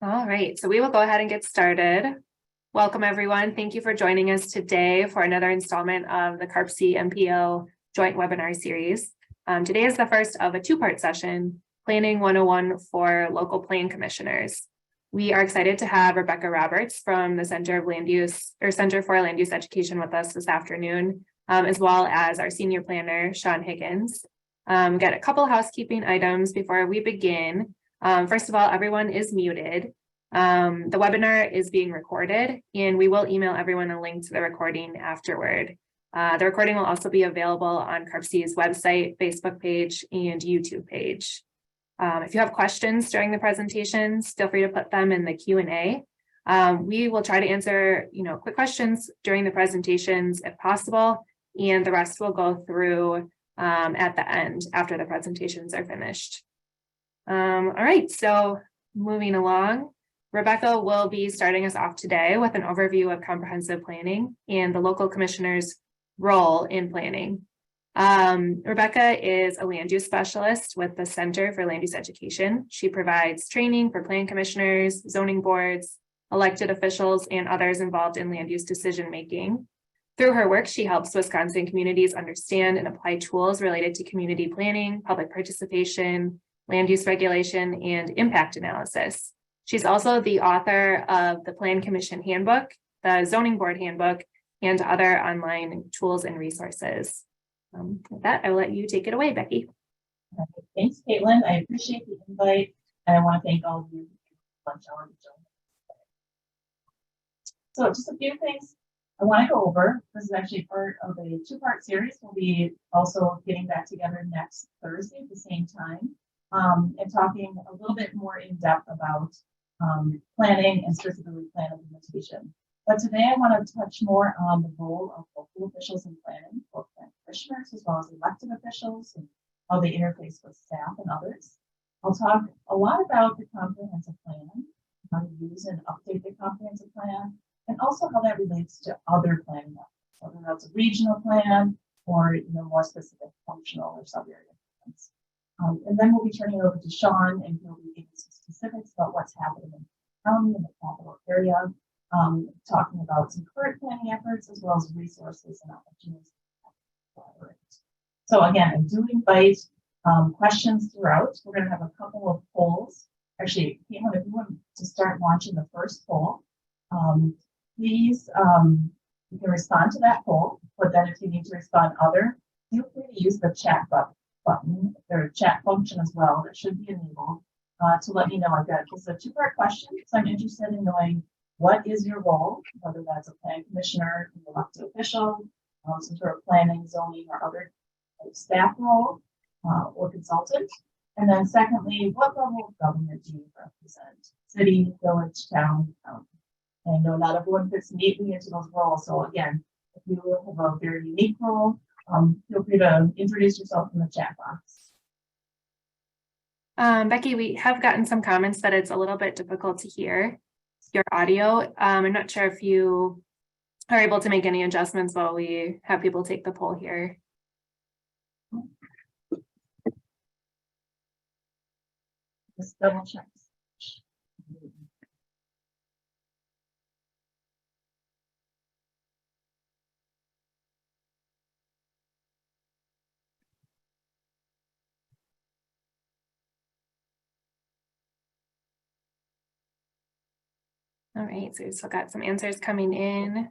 All right, so we will go ahead and get started. Welcome, everyone. Thank you for joining us today for another installment of the RPC-MPO joint webinar series. Today is the first of a two-part session, Planning 101 for local plan commissioners. We are excited to have Rebecca Roberts from the Center for Land Use Education with us this afternoon, as well as our senior planner, Sean Higgins. Got a couple housekeeping items before we begin. First of all, everyone is muted. The webinar is being recorded, and we will email everyone a link to the recording afterward. The recording will also be available on CARPC's website, Facebook page, and YouTube page. If you have questions during the presentations, feel free to put them in the Q&A. We will try to answer, quick questions during the presentations if possible, and the rest will go through at the end after the presentations are finished. All right, so moving along, Rebecca will be starting us off today with an overview of comprehensive planning and the local commissioner's role in planning. Rebecca is a land use specialist with the Center for Land Use Education. She provides training for plan commissioners, zoning boards, elected officials, and others involved in land use decision-making. Through her work, she helps Wisconsin communities understand and apply tools related to community planning, public participation, land use regulation, and impact analysis. She's also the author of the Plan Commission Handbook, the Zoning Board Handbook, and other online tools and resources. With that, I will let you take it away, Becky. Thanks, Caitlin. I appreciate the invite, and I want to thank all of you for lunch hour to join us. So just a few things I want to go over. This is actually part of a two-part series. We'll be also getting back together next Thursday at the same time. And talking a little bit more in depth about planning and specifically plan implementation. But today I want to touch more on the role of local officials in planning, both plan commissioners as well as elected officials, and how they interface with staff and others. I'll talk a lot about the comprehensive plan, how to use and update the comprehensive plan, and also how that relates to other planning methods, whether that's a regional plan or more specific functional or sub-area plans. And then we'll be turning it over to Sean, and he'll be giving some specifics about what's happening in the county and the capital area, talking about some current planning efforts as well as resources and opportunities to collaborate. So again, I do invite questions throughout. We're going to have a couple of polls. Actually, Caitlin, if you want to start launching the first poll, please, you can respond to that poll, but then if you need to respond other, feel free to use the chat button or chat function as well that should be enabled to let me know. I've got just a two-part question, so I'm interested in knowing what is your role, whether that's a plan commissioner, an elected official, some sort of planning, zoning, or other staff role or consultant. And then secondly, what level of government do you represent? City, village, town, county. And I know not everyone fits neatly into those roles. So again, if you have a very unique role, feel free to introduce yourself in the chat box. Becky, we have gotten some comments that it's a little bit difficult to hear your audio. I'm not sure if you are able to make any adjustments while we have people take the poll here. Just double check. All right, so we've still got some answers coming in. If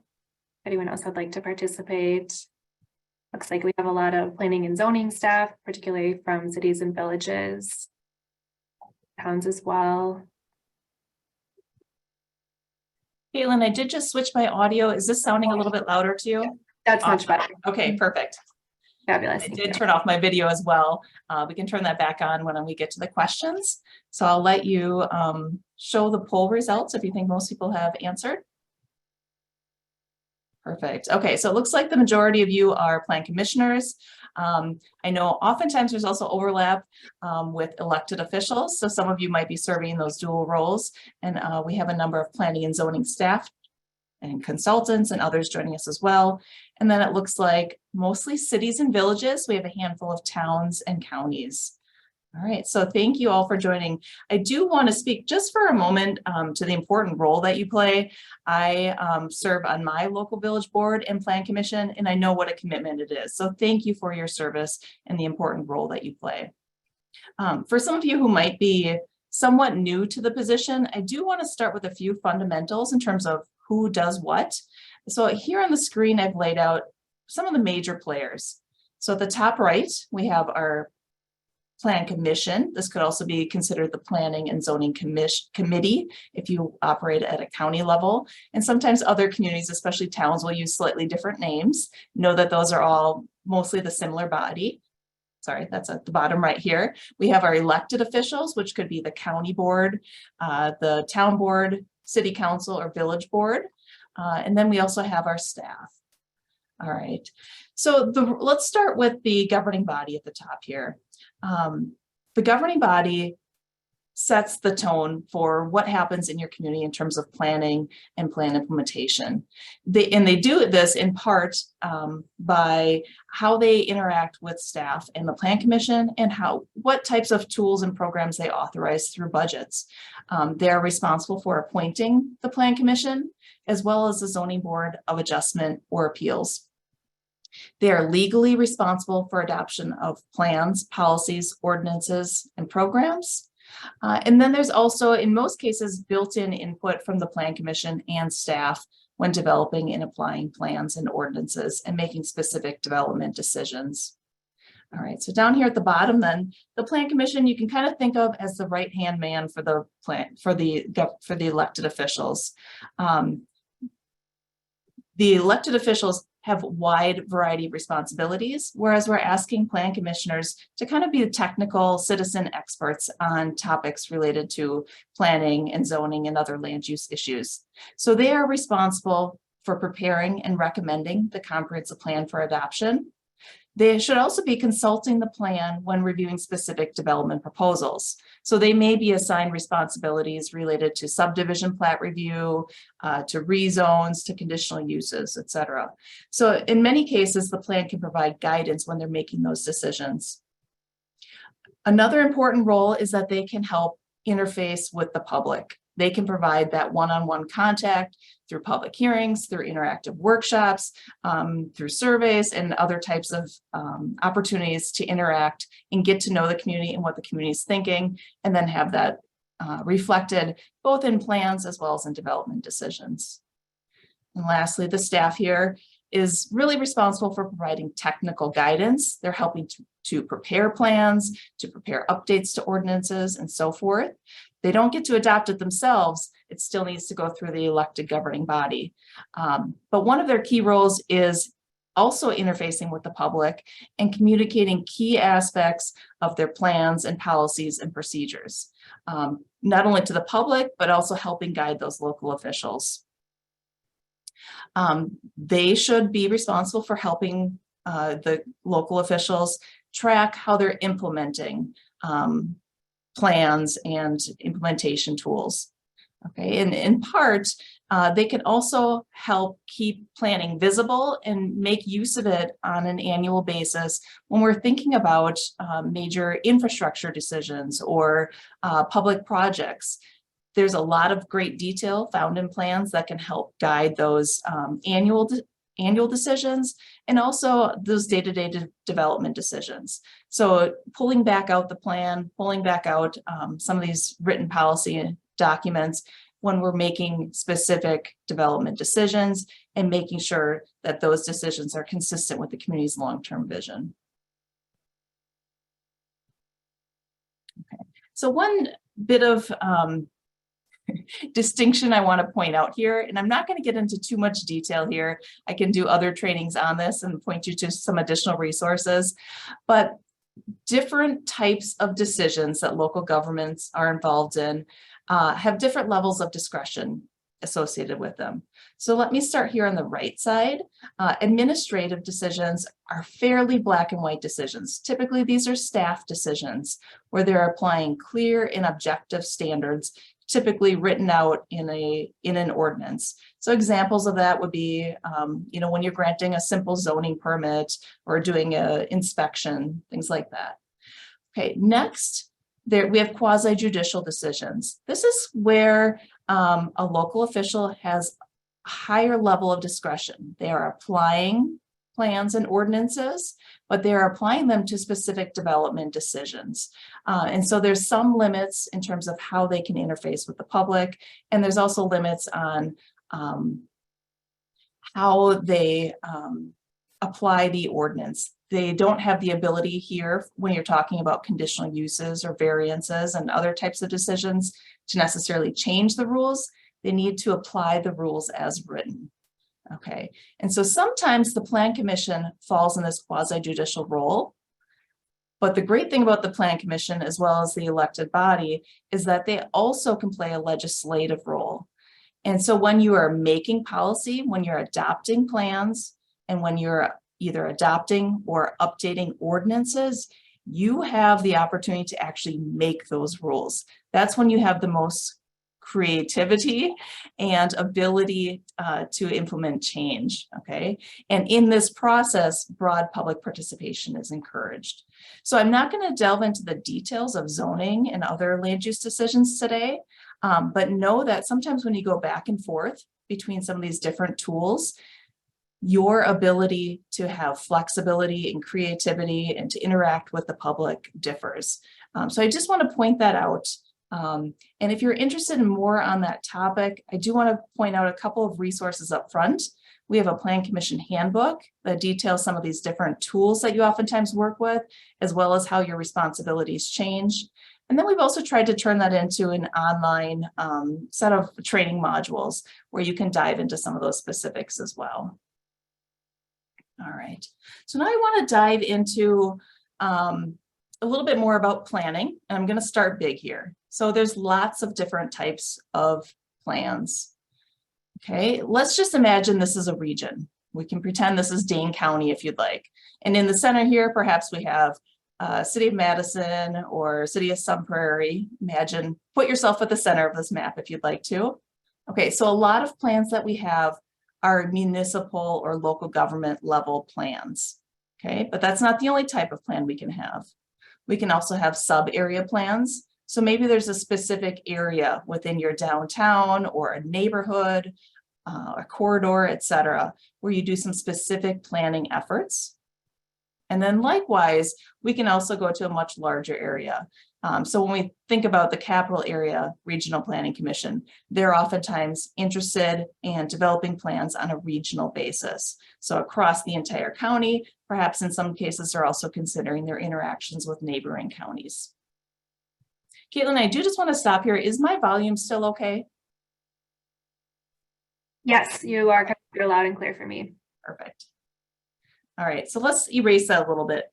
anyone else would like to participate. Looks like we have a lot of planning and zoning staff, particularly from cities and villages, towns as well. Caitlin, I did just switch my audio. Is this sounding a little bit louder to you? That's much better. Okay, perfect. Fabulous. I did turn off my video as well. We can turn that back on when we get to the questions. So I'll let you show the poll results if you think most people have answered. Perfect. Okay, so it looks like the majority of you are plan commissioners. I know oftentimes there's also overlap with elected officials. So some of you might be serving those dual roles. And we have a number of planning and zoning staff and consultants and others joining us as well. And then it looks like mostly cities and villages. We have a handful of towns and counties. All right, so thank you all for joining. I do want to speak just for a moment to the important role that you play. I serve on my local village board and plan commission, and I know what a commitment it is. So thank you for your service and the important role that you play. For some of you who might be somewhat new to the position, I do want to start with a few fundamentals in terms of who does what. So here on the screen, I've laid out some of the major players. So at the top right, we have our Plan Commission. This could also be considered the Planning and Zoning Committee if you operate at a county level. And sometimes other communities, especially towns, will use slightly different names. Know that those are all mostly the similar body. Sorry, that's at the bottom right here. We have our elected officials, which could be the county board, the town board, city council, or village board. And then we also have our staff. All right, so let's start with the governing body at the top here. The governing body sets the tone for what happens in your community in terms of planning and plan implementation. They do this in part by how they interact with staff and the Plan Commission and what types of tools and programs they authorize through budgets. They're responsible for appointing the Plan Commission as well as the Zoning Board of Adjustment or Appeals. They are legally responsible for adoption of plans, policies, ordinances, and programs. And then there's also, in most cases, built-in input from the Plan Commission and staff when developing and applying plans and ordinances and making specific development decisions. All right, so down here at the bottom, then the Plan Commission you can kind of think of as the right-hand man for the plan for the elected officials. The elected officials have wide variety of responsibilities, whereas we're asking plan commissioners to kind of be the technical citizen experts on topics related to planning and zoning and other land use issues. So they are responsible for preparing and recommending the comprehensive plan for adoption. They should also be consulting the plan when reviewing specific development proposals. So they may be assigned responsibilities related to subdivision plat review, to rezones, to conditional uses, et cetera. So in many cases, the plan can provide guidance when they're making those decisions. Another important role is that they can help interface with the public. They can provide that one-on-one contact through public hearings, through interactive workshops, through surveys and other types of opportunities to interact and get to know the community and what the community is thinking, and then have that reflected both in plans as well as in development decisions. And lastly, the staff here is really responsible for providing technical guidance. They're helping to prepare plans, to prepare updates to ordinances and so forth. They don't get to adopt it themselves. It still needs to go through the elected governing body. But one of their key roles is also interfacing with the public and communicating key aspects of their plans and policies and procedures, not only to the public, but also helping guide those local officials. They should be responsible for helping the local officials track how they're implementing plans and implementation tools. Okay, and in part, they can also help keep planning visible and make use of it on an annual basis when we're thinking about major infrastructure decisions or public projects. There's a lot of great detail found in plans that can help guide those annual decisions and also those day-to-day development decisions. So pulling back out the plan, pulling back out some of these written policy documents when we're making specific development decisions and making sure that those decisions are consistent with the community's long-term vision. Okay, so one bit of distinction I want to point out here, and I'm not going to get into too much detail here. I can do other trainings on this and point you to some additional resources, but different types of decisions that local governments are involved in have different levels of discretion associated with them. So let me start here on the right side. Administrative decisions are fairly black and white decisions. Typically, these are staff decisions where they're applying clear and objective standards, typically written out in an ordinance. So examples of that would be, when you're granting a simple zoning permit or doing an inspection, things like that. Okay, next, we have quasi-judicial decisions. This is where a local official has a higher level of discretion. They are applying plans and ordinances, but they are applying them to specific development decisions. And so there's some limits in terms of how they can interface with the public, and there's also limits on how they apply the ordinance. They don't have the ability here when you're talking about conditional uses or variances and other types of decisions to necessarily change the rules. They need to apply the rules as written. Okay, and so sometimes the Plan Commission falls in this quasi-judicial role. But the great thing about the Plan Commission, as well as the elected body, is that they also can play a legislative role. And so when you are making policy, when you're adopting plans, and when you're either adopting or updating ordinances, you have the opportunity to actually make those rules. That's when you have the most creativity and ability to implement change, okay? And in this process, broad public participation is encouraged. So I'm not going to delve into the details of zoning and other land use decisions today, but know that sometimes when you go back and forth between some of these different tools, your ability to have flexibility and creativity and to interact with the public differs. So I just want to point that out. And if you're interested in more on that topic, I do want to point out a couple of resources up front. We have a Plan Commission handbook that details some of these different tools that you oftentimes work with, as well as how your responsibilities change. And then we've also tried to turn that into an online set of training modules where you can dive into some of those specifics as well. All right, so now I want to dive into a little bit more about planning, and I'm going to start big here. So there's lots of different types of plans. Okay, let's just imagine this is a region. We can pretend this is Dane County if you'd like. And in the center here, perhaps we have City of Madison or City of Sun Prairie. Imagine, put yourself at the center of this map if you'd like to. Okay, so a lot of plans that we have are municipal or local government level plans. Okay, but that's not the only type of plan we can have. We can also have sub-area plans. So maybe there's a specific area within your downtown or a neighborhood, a corridor, etc., where you do some specific planning efforts. And then likewise, we can also go to a much larger area. So when we think about the capital area regional planning commission, they're oftentimes interested in developing plans on a regional basis. So across the entire county, perhaps in some cases, they're also considering their interactions with neighboring counties. Caitlin, I do just want to stop here. Is my volume still okay? Yes, you are loud and clear for me. Perfect. All right, so let's erase that a little bit.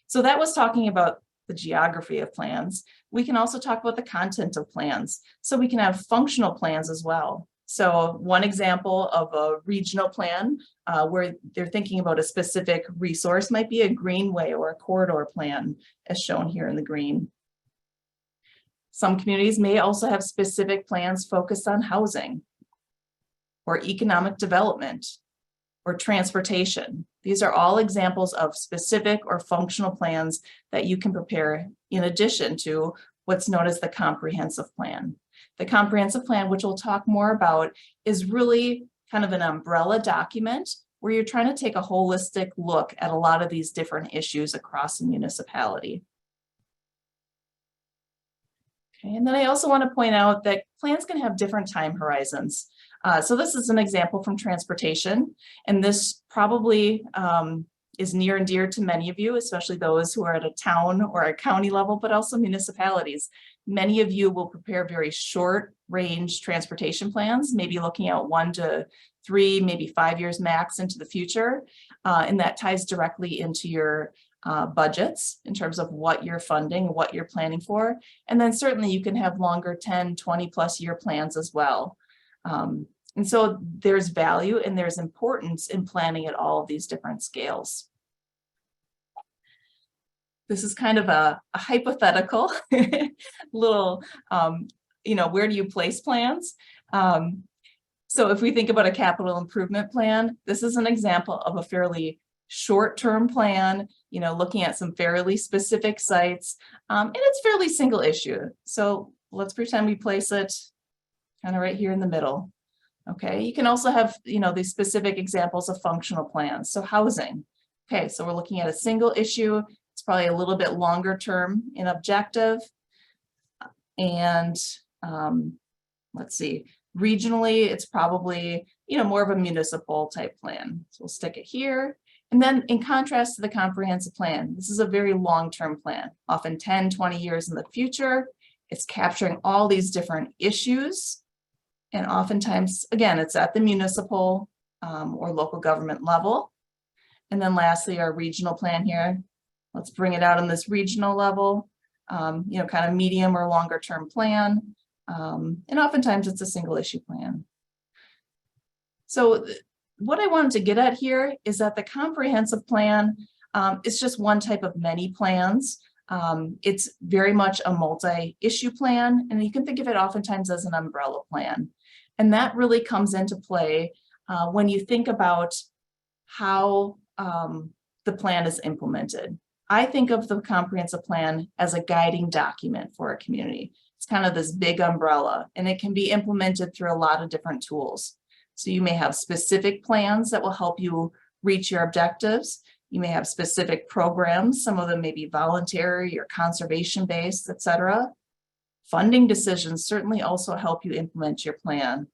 So that was talking about the geography of plans. We can also talk about the content of plans. So we can have functional plans as well. So one example of a regional plan where they're thinking about a specific resource might be a greenway or a corridor plan, as shown here in the green. Some communities may also have specific plans focused on housing or economic development or transportation. These are all examples of specific or functional plans that you can prepare in addition to what's known as the comprehensive plan. The comprehensive plan, which we'll talk more about, is really kind of an umbrella document where you're trying to take a holistic look at a lot of these different issues across a municipality. Okay, and then I also want to point out that plans can have different time horizons. So this is an example from transportation, and this probably is near and dear to many of you, especially those who are at a town or a county level, but also municipalities. Many of you will prepare very short range transportation plans, maybe looking at 1 to 3, maybe 5 years max into the future. And that ties directly into your budgets in terms of what you're funding, what you're planning for. And then certainly you can have longer 10, 20 plus year plans as well. And so there's value and there's importance in planning at all of these different scales. This is kind of a hypothetical little, where do you place plans? So if we think about a capital improvement plan, this is an example of a fairly short-term plan, you know, looking at some fairly specific sites, and it's fairly single issue. So let's pretend we place it kind of right here in the middle. Okay, you can also have, you know, these specific examples of functional plans. So housing. Okay, so we're looking at a single issue. It's probably a little bit longer term in objective. And let's see, regionally, it's probably, you know, more of a municipal type plan. So we'll stick it here. And then in contrast to the comprehensive plan, this is a very long-term plan, often 10, 20 years in the future. It's capturing all these different issues. And oftentimes, again, it's at the municipal or local government level. And then lastly, our regional plan here. Let's bring it out on this regional level, you know, kind of medium or longer term plan. And oftentimes it's a single issue plan. So what I wanted to get at here is that the comprehensive plan is just one type of many plans. It's very much a multi-issue plan, and you can think of it oftentimes as an umbrella plan. And that really comes into play when you think about how the plan is implemented. I think of the comprehensive plan as a guiding document for a community. It's kind of this big umbrella, and it can be implemented through a lot of different tools. So you may have specific plans that will help you reach your objectives. You may have specific programs. Some of them may be voluntary or conservation-based, etc. Funding decisions certainly also help you implement your plan.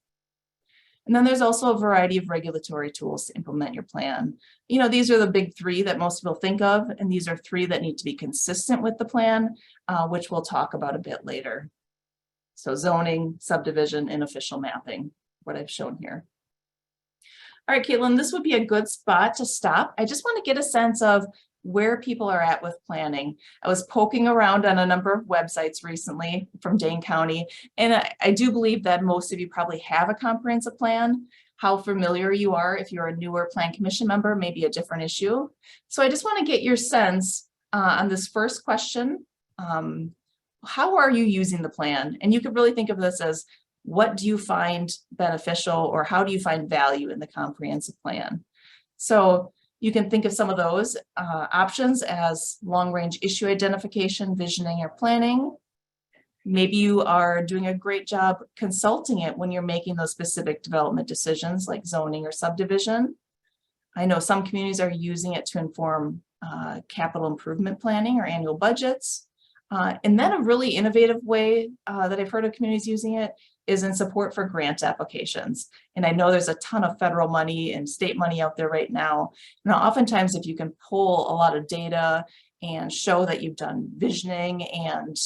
And then there's also a variety of regulatory tools to implement your plan. You know, these are the big three that most people think of, and these are three that need to be consistent with the plan, which we'll talk about a bit later. So zoning, subdivision, and official mapping, what I've shown here. All right, Caitlin, this would be a good spot to stop. I just want to get a sense of where people are at with planning. I was poking around on a number of websites recently from Dane County, and I do believe that most of you probably have a comprehensive plan. How familiar you are, if you're a newer Plan Commission member, may be a different issue. So I just want to get your sense on this first question. How are you using the plan? And you could really think of this as, what do you find beneficial, or how do you find value in the comprehensive plan? So you can think of some of those options as long-range issue identification, visioning, or planning. Maybe you are doing a great job consulting it when you're making those specific development decisions like zoning or subdivision. I know some communities are using it to inform capital improvement planning or annual budgets. And then a really innovative way that I've heard of communities using it is in support for grant applications. And I know there's a ton of federal money and state money out there right now. Now, oftentimes, if you can pull a lot of data and show that you've done visioning and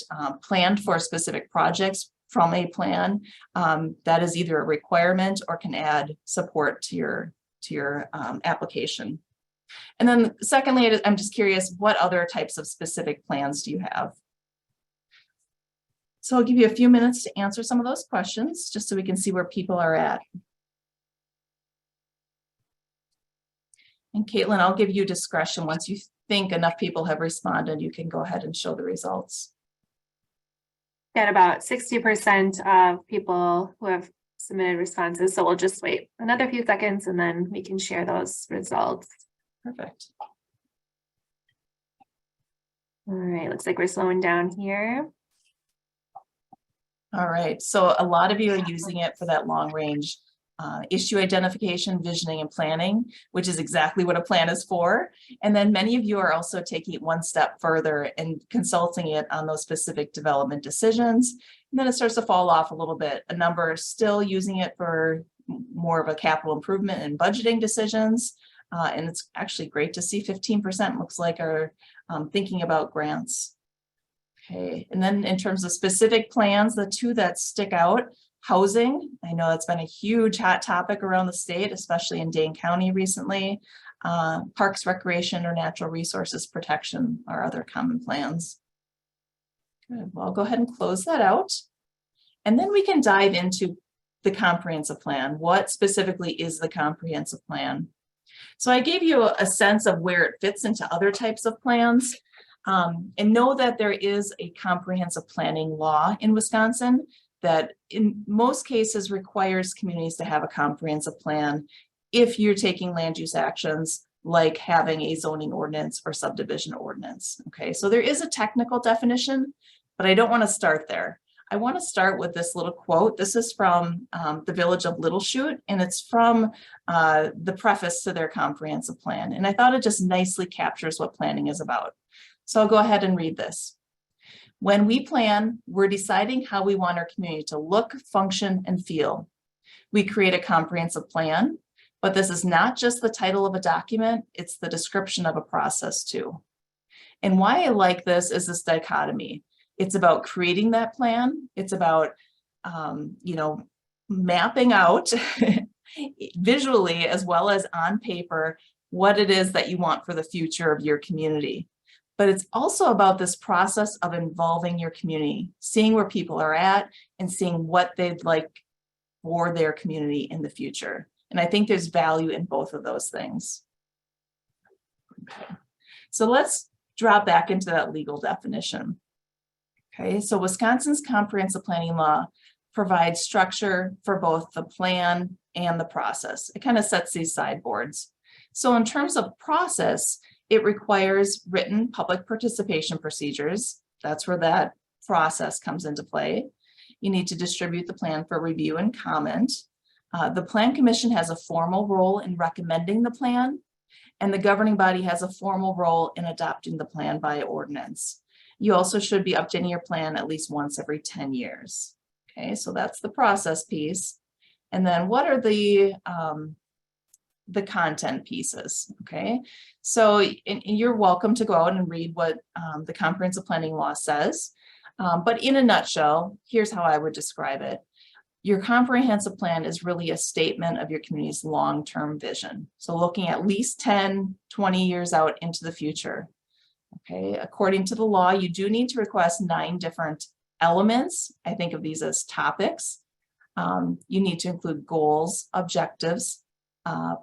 planned for specific projects from a plan, that is either a requirement or can add support to your application. And then secondly, I'm just curious, what other types of specific plans do you have? So I'll give you a few minutes to answer some of those questions, just so we can see where people are at. And Caitlin, I'll give you discretion. Once you think enough people have responded, you can go ahead and show the results. Got about 60% of people who have submitted responses. So we'll just wait another few seconds and then we can share those results. Perfect. All right, looks like we're slowing down here. All right, so a lot of you are using it for that long range issue identification, visioning, and planning, which is exactly what a plan is for. And then many of you are also taking it one step further and consulting it on those specific development decisions. And then it starts to fall off a little bit. A number are still using it for more of a capital improvement and budgeting decisions. And it's actually great to see 15% looks like are thinking about grants. Okay, and then in terms of specific plans, the two that stick out, housing. I know that's been a huge hot topic around the state, especially in Dane County recently. Parks, recreation, or natural resources protection are other common plans. Good, well, I'll go ahead and close that out. And then we can dive into the comprehensive plan. What specifically is the comprehensive plan? So I gave you a sense of where it fits into other types of plans. And know that there is a comprehensive planning law in Wisconsin that in most cases requires communities to have a comprehensive plan if you're taking land use actions like having a zoning ordinance or subdivision ordinance. Okay, so there is a technical definition, but I don't want to start there. I want to start with this little quote. This is from the village of Little Chute, and it's from the preface to their comprehensive plan. And I thought it just nicely captures what planning is about. So I'll go ahead and read this. When we plan, we're deciding how we want our community to look, function, and feel. We create a comprehensive plan, but this is not just the title of a document, it's the description of a process too. And why I like this is this dichotomy. It's about creating that plan. It's about, mapping out visually as well as on paper what it is that you want for the future of your community. But it's also about this process of involving your community, seeing where people are at and seeing what they'd like for their community in the future. And I think there's value in both of those things. Okay. So let's drop back into that legal definition. Okay, so Wisconsin's comprehensive planning law provides structure for both the plan and the process. It kind of sets these sideboards. So in terms of process, it requires written public participation procedures. That's where that process comes into play. You need to distribute the plan for review and comment. The Plan Commission has a formal role in recommending the plan, and the governing body has a formal role in adopting the plan by ordinance. You also should be updating your plan at least once every 10 years. Okay, so that's the process piece. And then what are the content pieces? Okay, so you're welcome to go out and read what the comprehensive planning law says. But in a nutshell, here's how I would describe it. Your comprehensive plan is really a statement of your community's long-term vision. So looking at least 10, 20 years out into the future. Okay, according to the law, you do need to request 9 different elements. I think of these as topics. You need to include goals, objectives,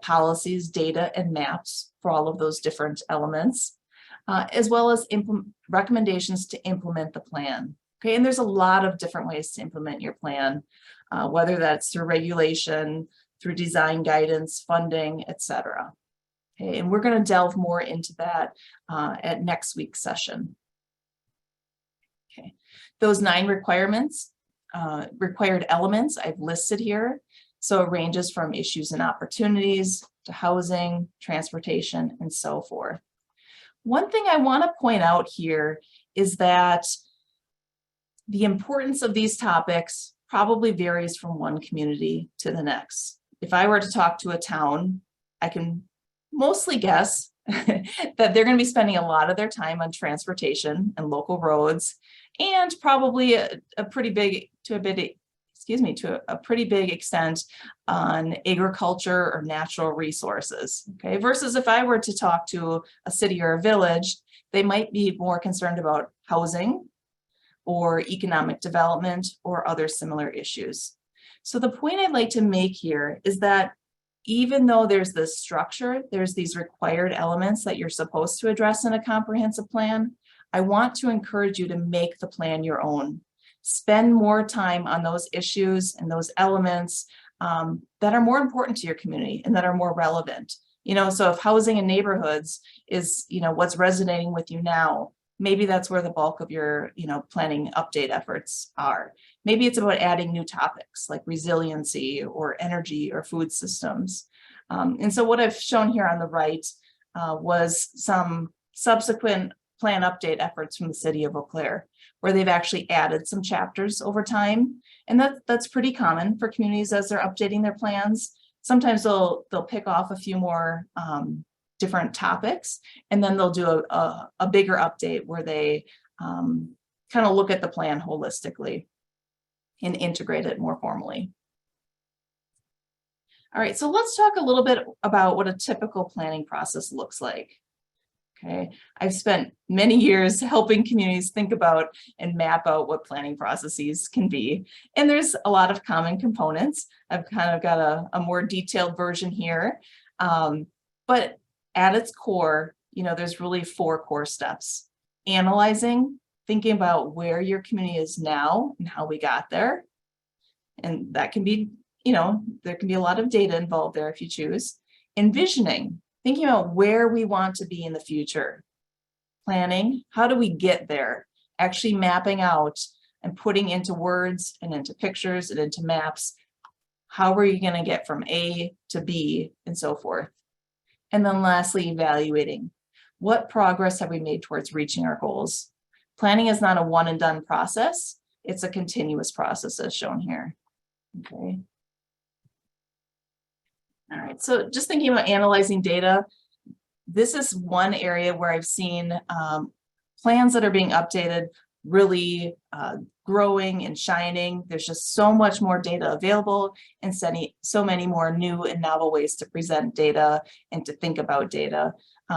policies, data, and maps for all of those different elements, as well as recommendations to implement the plan. Okay, and there's a lot of different ways to implement your plan, whether that's through regulation, through design guidance, funding, etc. Okay, and we're going to delve more into that at next week's session. Okay, those 9 requirements, required elements I've listed here. So it ranges from issues and opportunities to housing, transportation, and so forth. One thing I want to point out here is that the importance of these topics probably varies from one community to the next. If I were to talk to a town, I can mostly guess that they're going to be spending a lot of their time on transportation and local roads, and probably a pretty big extent on agriculture or natural resources. Okay, versus if I were to talk to a city or a village, they might be more concerned about housing or economic development or other similar issues. So the point I'd like to make here is that even though there's this structure, there's these required elements that you're supposed to address in a comprehensive plan, I want to encourage you to make the plan your own. Spend more time on those issues and those elements that are more important to your community and that are more relevant. So if housing in neighborhoods is, what's resonating with you now, maybe that's where the bulk of your, planning update efforts are. Maybe it's about adding new topics like resiliency or energy or food systems. And so what I've shown here on the right was some subsequent plan update efforts from the city of Eau Claire, where they've actually added some chapters over time. And that's pretty common for communities as they're updating their plans. Sometimes they'll pick off a few more different topics, and then they'll do a bigger update where they kind of look at the plan holistically and integrate it more formally. All right, so let's talk a little bit about what a typical planning process looks like. Okay, I've spent many years helping communities think about and map out what planning processes can be. And there's a lot of common components. I've kind of got a more detailed version here. But at its core, there's really 4 core steps. Analyzing, thinking about where your community is now and how we got there. And that can be, there can be a lot of data involved there if you choose. Envisioning, thinking about where we want to be in the future. Planning, how do we get there? Actually mapping out and putting into words and into pictures and into maps, how are you going to get from A to B and so forth. And then lastly, evaluating. What progress have we made towards reaching our goals? Planning is not a one and done process. It's a continuous process as shown here. Okay. All right, so just thinking about analyzing data, this is one area where I've seen plans that are being updated really growing and shining. There's just so much more data available and so many more new and novel ways to present data and to think about data.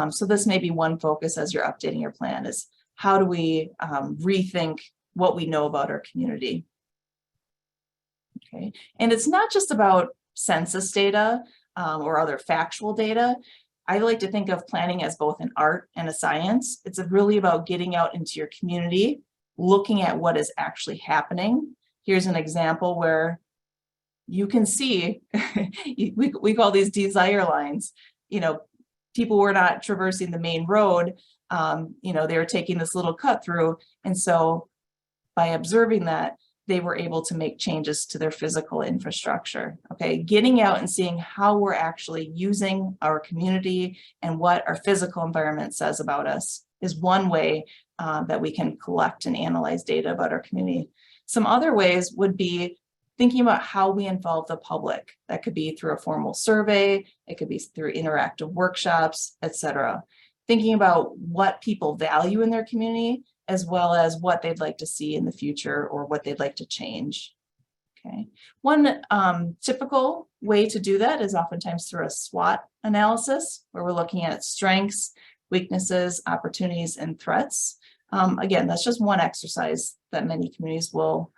So this may be one focus as you're updating your plan is how do we rethink what we know about our community? Okay, and it's not just about census data or other factual data. I like to think of planning as both an art and a science. It's really about getting out into your community, looking at what is actually happening. Here's an example where you can see, we call these desire lines. You know, people were not traversing the main road. You know, they were taking this little cut through. And so by observing that, they were able to make changes to their physical infrastructure. Okay, getting out and seeing how we're actually using our community and what our physical environment says about us is one way that we can collect and analyze data about our community. Some other ways would be thinking about how we involve the public. That could be through a formal survey, it could be through interactive workshops, etc. Thinking about what people value in their community, as well as what they'd like to see in the future or what they'd like to change. Okay, one typical way to do that is oftentimes through a SWOT analysis, where we're looking at strengths, weaknesses, opportunities, and threats. Again, that's just one exercise that many communities will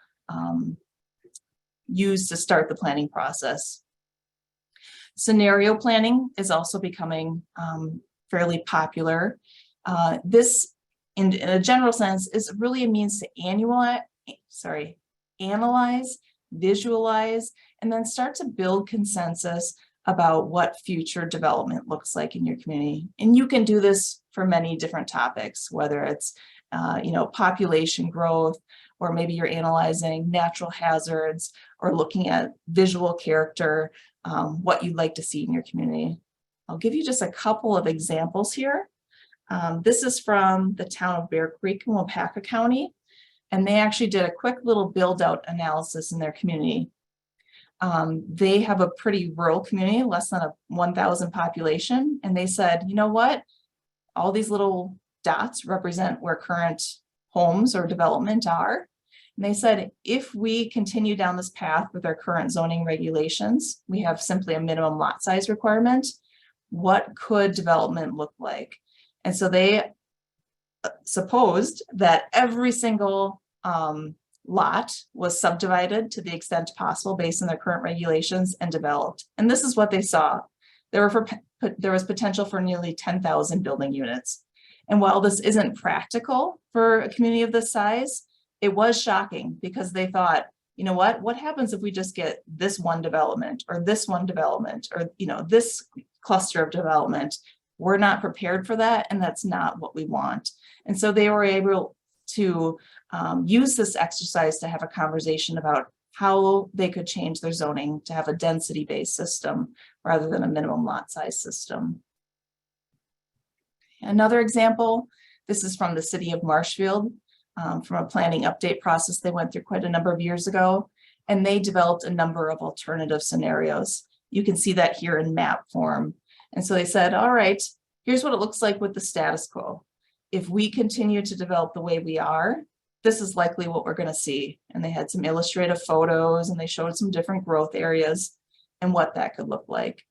use to start the planning process. Scenario planning is also becoming fairly popular. This, in a general sense, is really a means to analyze, visualize, and then start to build consensus about what future development looks like in your community. And you can do this for many different topics, whether it's you know, population growth, or maybe you're analyzing natural hazards or looking at visual character, what you'd like to see in your community. I'll give you just a couple of examples here. This is from the town of Bear Creek in Wapaka County, and they actually did a quick little build-out analysis in their community. They have a pretty rural community, less than a 1,000 population, and they said, you know what? All these little dots represent where current homes or development are. And they said, if we continue down this path with our current zoning regulations, we have simply a minimum lot size requirement. What could development look like? And so they supposed that every single lot was subdivided to the extent possible based on their current regulations and developed. And this is what they saw. There was potential for nearly 10,000 building units. And while this isn't practical for a community of this size, it was shocking because they thought, you know what happens if we just get this one development or this one development or, you know, this cluster of development? We're not prepared for that, and that's not what we want. And so they were able to use this exercise to have a conversation about how they could change their zoning to have a density-based system rather than a minimum lot size system. Another example, this is from the city of Marshfield, from a planning update process they went through quite a number of years ago, and they developed a number of alternative scenarios. You can see that here in map form. And so they said, all right, here's what it looks like with the status quo. If we continue to develop the way we are, this is likely what we're going to see. And they had some illustrative photos and they showed some different growth areas and what that could look like.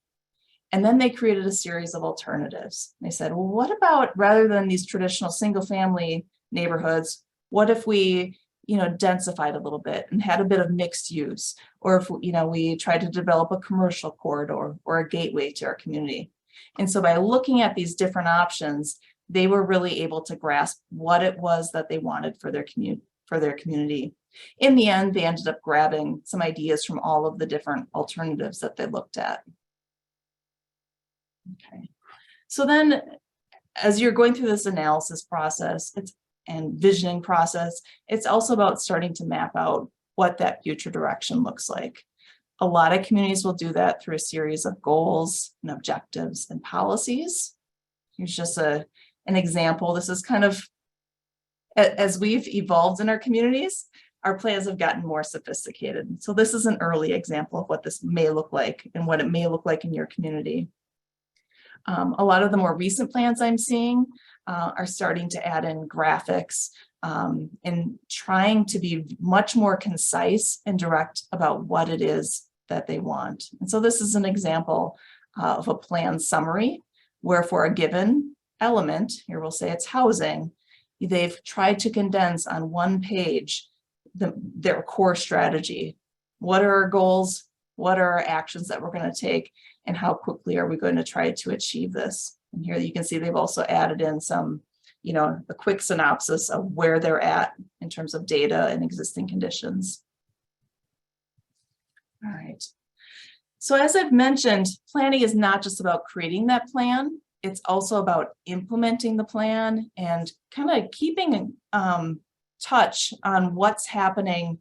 And then they created a series of alternatives. They said, well, what about rather than these traditional single family neighborhoods, what if we, you know, densified a little bit and had a bit of mixed use? Or if, you know, we tried to develop a commercial corridor or a gateway to our community. And so by looking at these different options, they were really able to grasp what it was that they wanted for their community. In the end, they ended up grabbing some ideas from all of the different alternatives that they looked at. Okay. So then, as you're going through this analysis process and visioning process, it's also about starting to map out what that future direction looks like. A lot of communities will do that through a series of goals and objectives and policies. Here's just an example. This is kind of, as we've evolved in our communities, our plans have gotten more sophisticated. So this is an early example of what this may look like and what it may look like in your community. A lot of the more recent plans I'm seeing are starting to add in graphics and trying to be much more concise and direct about what it is that they want. And so this is an example of a plan summary where for a given element, here we'll say it's housing, they've tried to condense on one page their core strategy. What are our goals? What are our actions that we're going to take? And how quickly are we going to try to achieve this? And here you can see they've also added in some, a quick synopsis of where they're at in terms of data and existing conditions. All right. So as I've mentioned, planning is not just about creating that plan. It's also about implementing the plan and kind of keeping touch on what's happening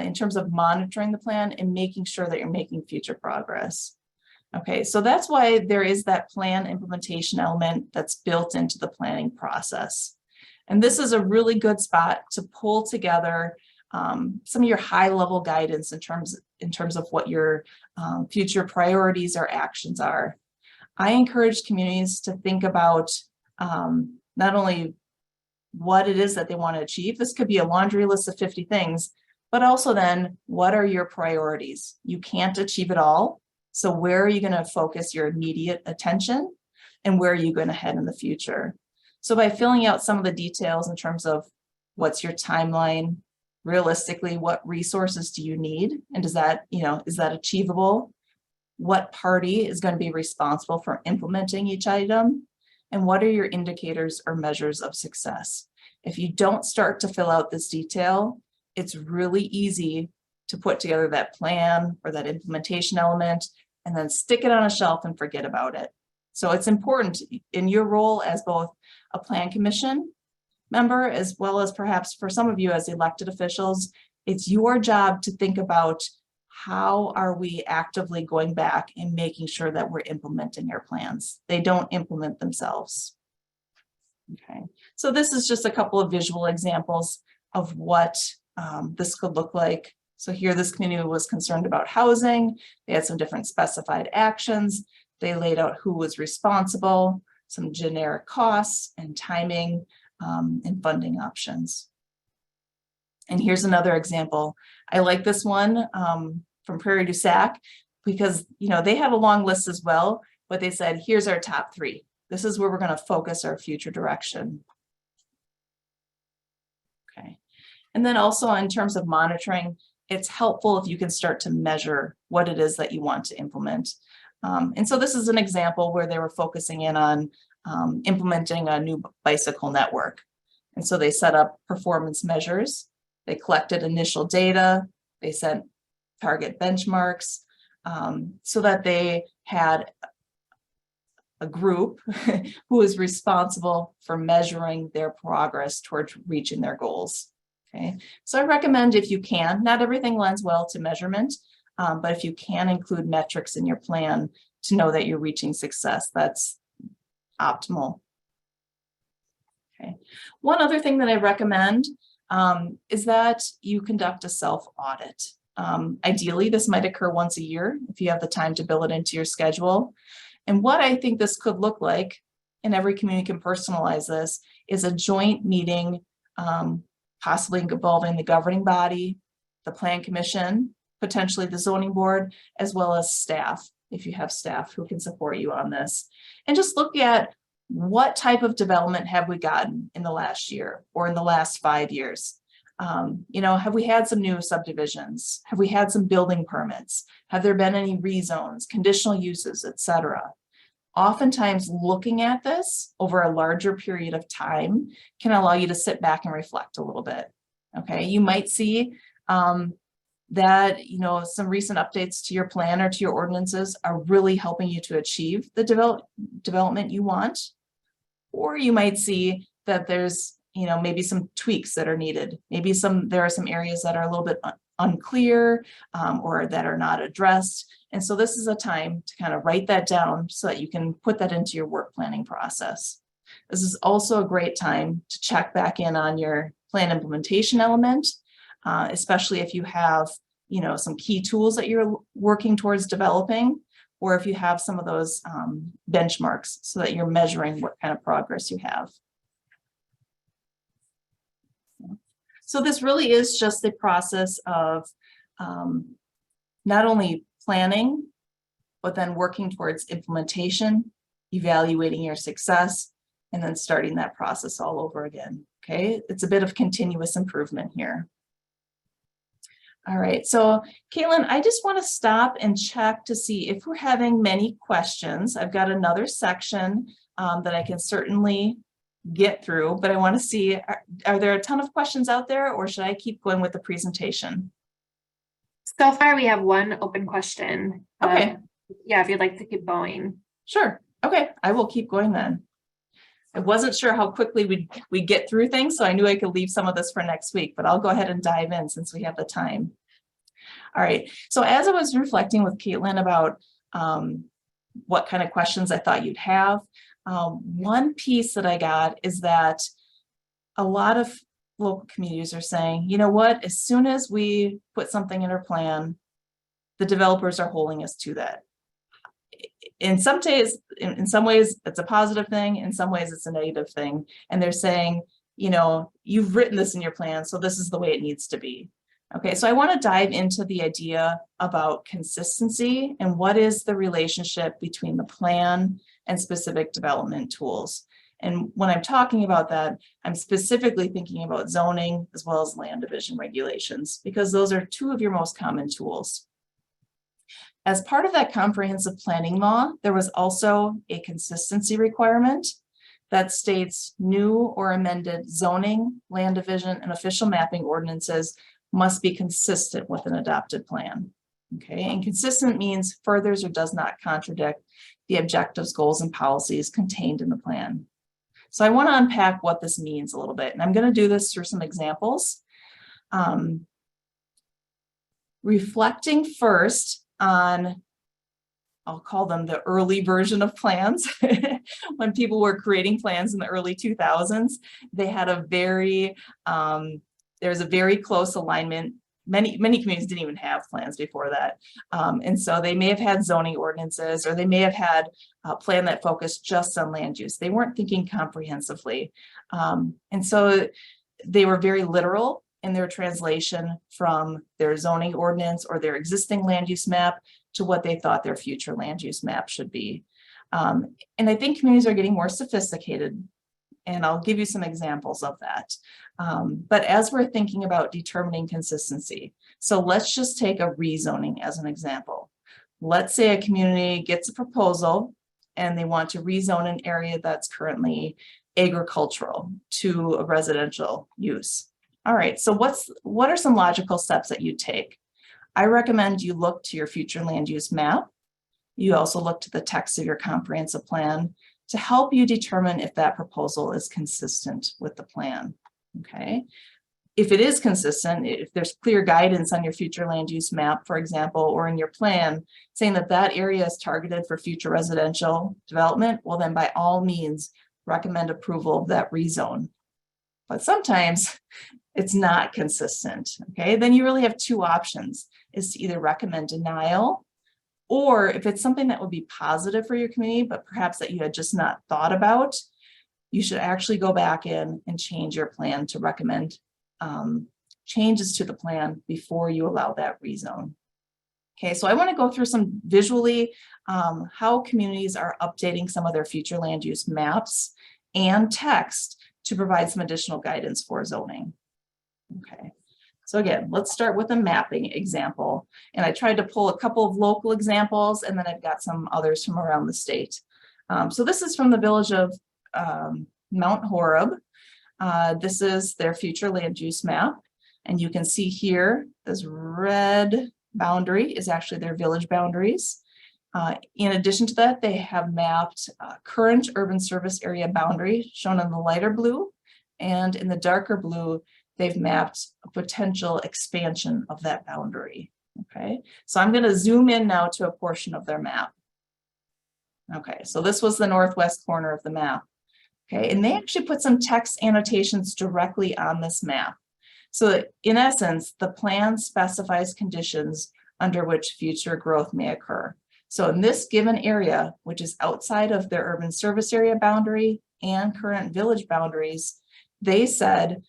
in terms of monitoring the plan and making sure that you're making future progress. Okay, so that's why there is that plan implementation element that's built into the planning process. And this is a really good spot to pull together some of your high-level guidance in terms of what your future priorities or actions are. I encourage communities to think about not only what it is that they want to achieve. This could be a laundry list of 50 things, but also then what are your priorities? You can't achieve it all. So where are you going to focus your immediate attention and where are you going to head in the future? So by filling out some of the details in terms of what's your timeline, realistically, what resources do you need? And does that, is that achievable? What party is going to be responsible for implementing each item? And what are your indicators or measures of success? If you don't start to fill out this detail, it's really easy to put together that plan or that implementation element and then stick it on a shelf and forget about it. So it's important in your role as both a plan commission member, as well as perhaps for some of you as elected officials, it's your job to think about how are we actively going back and making sure that we're implementing our plans. They don't implement themselves. Okay, so this is just a couple of visual examples of what this could look like. So here, this community was concerned about housing. They had some different specified actions. They laid out who was responsible, some generic costs and timing and funding options. And here's another example. I like this one from Prairie du Sac because they had a long list as well, but they said, here's our top 3. This is where we're going to focus our future direction. Okay. And then also in terms of monitoring, it's helpful if you can start to measure what it is that you want to implement. And so this is an example where they were focusing in on implementing a new bicycle network. And so they set up performance measures. They collected initial data. They set target benchmarks so that they had a group who is responsible for measuring their progress towards reaching their goals. Okay, so I recommend if you can, not everything lends well to measurement, but if you can include metrics in your plan to know that you're reaching success, that's optimal. Okay, one other thing that I recommend is that you conduct a self-audit. Ideally, this might occur once a year if you have the time to build it into your schedule. And what I think this could look like, and every community can personalize this, is a joint meeting, possibly involving the governing body, the plan commission, potentially the zoning board, as well as staff, if you have staff who can support you on this. And just look at what type of development have we gotten in the last year or in the last 5 years? Have we had some new subdivisions? Have we had some building permits? Have there been any rezones, conditional uses, etc.? Oftentimes looking at this over a larger period of time can allow you to sit back and reflect a little bit. Okay, you might see that, you know, some recent updates to your plan or to your ordinances are really helping you to achieve the development you want. Or you might see that there's, you know, maybe some tweaks that are needed. Maybe there are some areas that are a little bit unclear or that are not addressed. And so this is a time to kind of write that down so that you can put that into your work planning process. This is also a great time to check back in on your plan implementation element, especially if you have, you know, some key tools that you're working towards developing, or if you have some of those benchmarks so that you're measuring what kind of progress you have. So this really is just the process of not only planning, but then working towards implementation, evaluating your success, and then starting that process all over again, okay? It's a bit of continuous improvement here. All right, so Caitlin, I just want to stop and check to see if we're having many questions. I've got another section that I can certainly get through, but I want to see, are there a ton of questions out there, or should I keep going with the presentation? So far, we have one open question. Okay. Yeah, if you'd like to keep going. Sure. Okay, I will keep going then. I wasn't sure how quickly we'd get through things, so I knew I could leave some of this for next week, but I'll go ahead and dive in since we have the time. All right, so as I was reflecting with Caitlin about what kind of questions I thought you'd have, one piece that I got is that a lot of local communities are saying, you know what, as soon as we put something in our plan, the developers are holding us to that. In some ways, it's a positive thing. In some ways, it's a negative thing. And they're saying, you know, you've written this in your plan, so this is the way it needs to be. Okay, so I want to dive into the idea about consistency and what is the relationship between the plan and specific development tools. And when I'm talking about that, I'm specifically thinking about zoning as well as land division regulations, because those are two of your most common tools. As part of that comprehensive planning law, there was also a consistency requirement that states new or amended zoning, land division, and official mapping ordinances must be consistent with an adopted plan. Okay, and consistent means furthers or does not contradict the objectives, goals, and policies contained in the plan. So I want to unpack what this means a little bit, and I'm going to do this through some examples. Reflecting first on, I'll call them the early version of plans. When people were creating plans in the early 2000s, they had a very, there was a very close alignment. Many communities didn't even have plans before that. And so they may have had zoning ordinances, or they may have had a plan that focused just on land use. They weren't thinking comprehensively. And so they were very literal in their translation from their zoning ordinance or their existing land use map to what they thought their future land use map should be. And I think communities are getting more sophisticated, and I'll give you some examples of that. But as we're thinking about determining consistency, so let's just take a rezoning as an example. Let's say a community gets a proposal and they want to rezone an area that's currently agricultural to a residential use. All right, so what are some logical steps that you take? I recommend you look to your future land use map. You also look to the text of your comprehensive plan to help you determine if that proposal is consistent with the plan, okay? If it is consistent, if there's clear guidance on your future land use map, for example, or in your plan, saying that that area is targeted for future residential development, well then by all means, recommend approval of that rezone. But sometimes it's not consistent, okay? Then you really have two options, is to either recommend denial, or if it's something that would be positive for your community, but perhaps that you had just not thought about, you should actually go back in and change your plan to recommend changes to the plan before you allow that rezone. Okay, so I want to go through some visually how communities are updating some of their future land use maps and text to provide some additional guidance for zoning. Okay, so again, let's start with a mapping example. And I tried to pull a couple of local examples, and then I've got some others from around the state. So this is from the village of Mount Horeb. This is their future land use map. And you can see here, this red boundary is actually their village boundaries. In addition to that, they have mapped current urban service area boundary shown in the lighter blue, and in the darker blue, they've mapped a potential expansion of that boundary. Okay, so I'm going to zoom in now to a portion of their map. Okay, so this was the northwest corner of the map. Okay, and they actually put some text annotations directly on this map. So in essence, the plan specifies conditions under which future growth may occur. So in this given area, which is outside of their urban service area boundary and current village boundaries, they said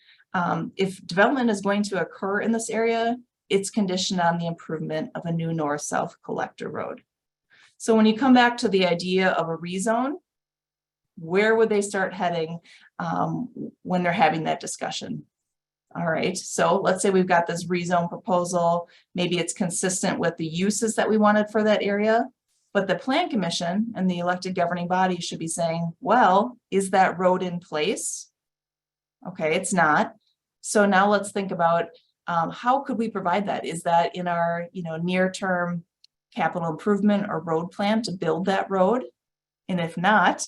if development is going to occur in this area, it's conditioned on the improvement of a new north-south collector road. So when you come back to the idea of a rezone, where would they start heading when they're having that discussion? All right, so let's say we've got this rezone proposal. Maybe it's consistent with the uses that we wanted for that area, but the Plan Commission and the elected governing body should be saying, well, is that road in place? Okay, it's not. So now let's think about how could we provide that? Is that in our near-term capital improvement or road plan to build that road? And if not,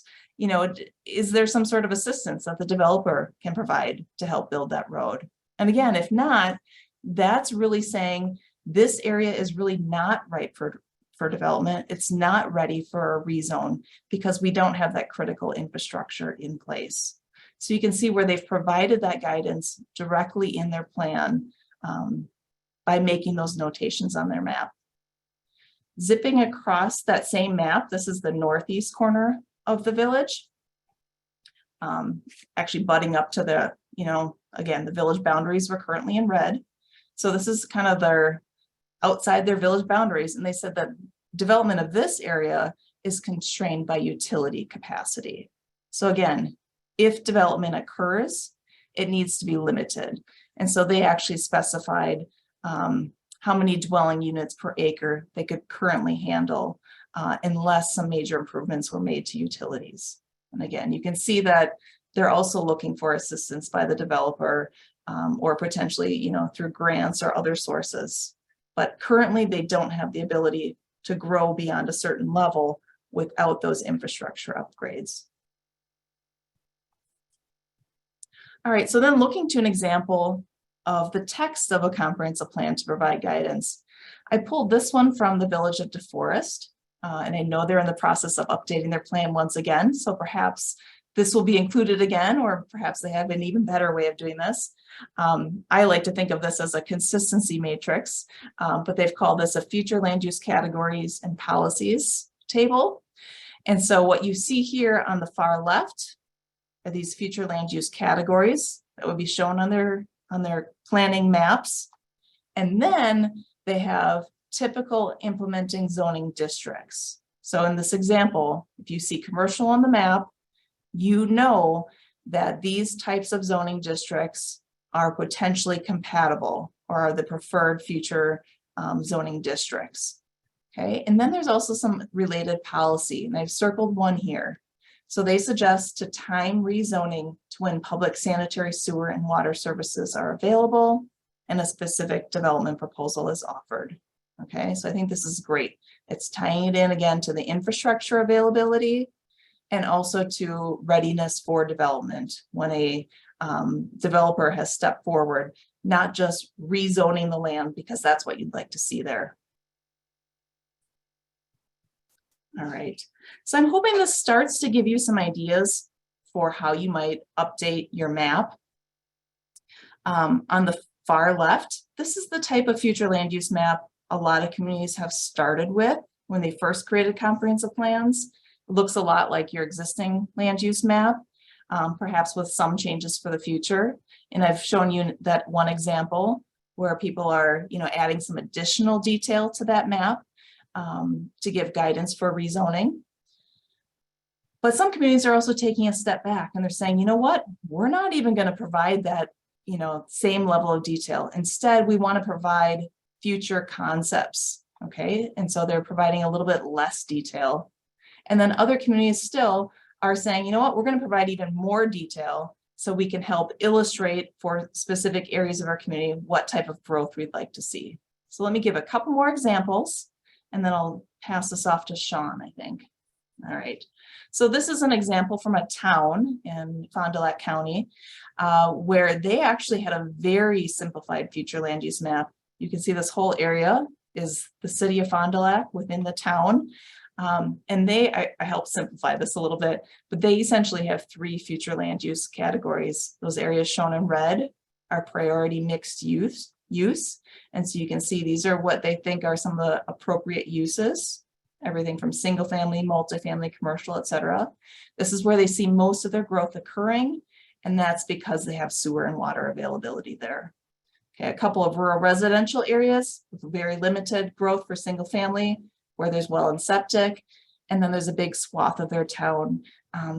is there some sort of assistance that the developer can provide to help build that road? And again, if not, that's really saying this area is really not right for development. It's not ready for a rezone because we don't have that critical infrastructure in place. So you can see where they've provided that guidance directly in their plan by making those notations on their map. Zipping across that same map, this is the northeast corner of the village, actually butting up to the, again, the village boundaries were currently in red. So this is kind of their outside their village boundaries. And they said that development of this area is constrained by utility capacity. So again, if development occurs, it needs to be limited. And so they actually specified how many dwelling units per acre they could currently handle unless some major improvements were made to utilities. And again, you can see that they're also looking for assistance by the developer or potentially, through grants or other sources. But currently they don't have the ability to grow beyond a certain level without those infrastructure upgrades. All right, so then looking to an example of the text of a comprehensive plan to provide guidance. I pulled this one from the village of DeForest, and I know they're in the process of updating their plan once again, so perhaps this will be included again, or perhaps they have an even better way of doing this. I like to think of this as a consistency matrix, but they've called this a future land use categories and policies table. And so what you see here on the far left are these future land use categories that would be shown on their planning maps. And then they have typical implementing zoning districts. So in this example, if you see commercial on the map, you know that these types of zoning districts are potentially compatible or are the preferred future zoning districts. Okay, and then there's also some related policy, and I've circled one here. So they suggest to time rezoning to when public sanitary sewer and water services are available and a specific development proposal is offered. Okay, so I think this is great. It's tying it in again to the infrastructure availability and also to readiness for development when a developer has stepped forward, not just rezoning the land because that's what you'd like to see there. All right, so I'm hoping this starts to give you some ideas for how you might update your map. On the far left, this is the type of future land use map a lot of communities have started with when they first created comprehensive plans. It looks a lot like your existing land use map, perhaps with some changes for the future. And I've shown you that one example where people are, adding some additional detail to that map to give guidance for rezoning. But some communities are also taking a step back and they're saying, you know what, we're not even going to provide that, same level of detail. Instead, we want to provide future concepts. Okay, and so they're providing a little bit less detail. And then other communities still are saying, you know what, we're going to provide even more detail so we can help illustrate for specific areas of our community what type of growth we'd like to see. So let me give a couple more examples, and then I'll pass this off to Sean, I think. All right. So this is an example from a town in Fond du Lac County where they actually had a very simplified future land use map. You can see this whole area is the city of Fond du Lac within the town. And I helped simplify this a little bit, but they essentially have 3 future land use categories. Those areas shown in red are priority mixed use. And so you can see these are what they think are some of the appropriate uses, everything from single family, multifamily, commercial, etc. This is where they see most of their growth occurring, and that's because they have sewer and water availability there. Okay, a couple of rural residential areas with very limited growth for single family, where there's well and septic, and then there's a big swath of their town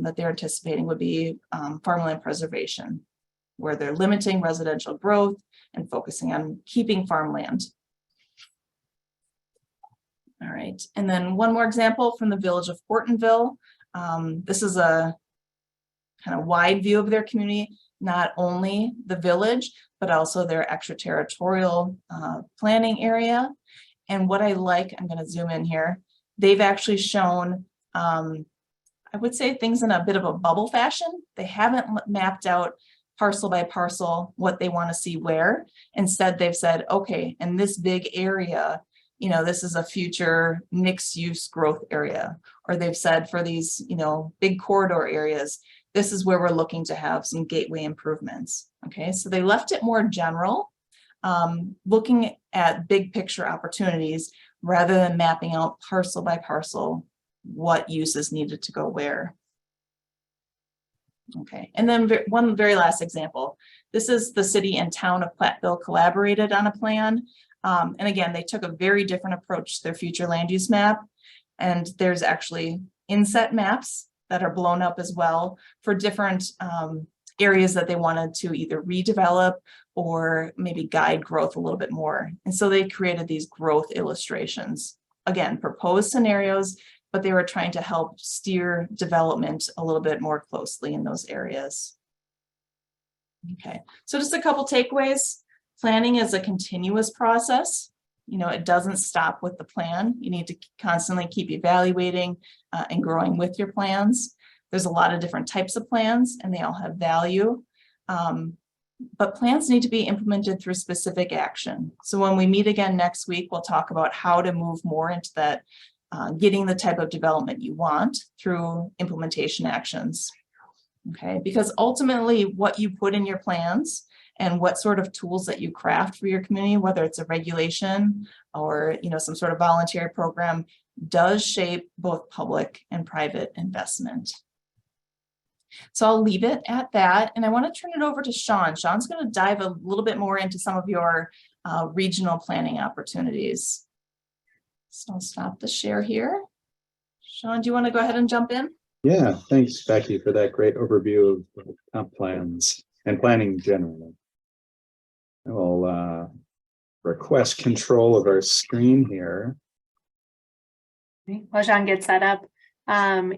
that they're anticipating would be farmland preservation, where they're limiting residential growth and focusing on keeping farmland. All right, and then one more example from the village of Hortonville. This is a kind of wide view of their community, not only the village, but also their extraterritorial planning area. And what I like, I'm going to zoom in here, they've actually shown, I would say, things in a bit of a bubble fashion. They haven't mapped out parcel by parcel what they want to see where. Instead, they've said, okay, in this big area, you know, this is a future mixed use growth area. Or they've said for these, you know, big corridor areas, this is where we're looking to have some gateway improvements. Okay, so they left it more general, looking at big picture opportunities rather than mapping out parcel by parcel what uses needed to go where. Okay, and then one very last example. This is the city and town of Platteville collaborated on a plan. And again, they took a very different approach to their future land use map. And there's actually inset maps that are blown up as well for different areas that they wanted to either redevelop or maybe guide growth a little bit more. And so they created these growth illustrations. Again, proposed scenarios, but they were trying to help steer development a little bit more closely in those areas. Okay, so just a couple takeaways. Planning is a continuous process. You know, it doesn't stop with the plan. You need to constantly keep evaluating and growing with your plans. There's a lot of different types of plans and they all have value. But plans need to be implemented through specific action. So when we meet again next week, we'll talk about how to move more into that, getting the type of development you want through implementation actions. Okay, because ultimately what you put in your plans and what sort of tools that you craft for your community, whether it's a regulation or, you know, some sort of voluntary program, does shape both public and private investment. So I'll leave it at that. And I want to turn it over to Sean. Sean's going to dive a little bit more into some of your regional planning opportunities. So I'll stop the share here. Sean, do you want to go ahead and jump in? Yeah, thanks, Becky, for that great overview of comp plans and planning generally. I will request control of our screen here. While Sean gets set up.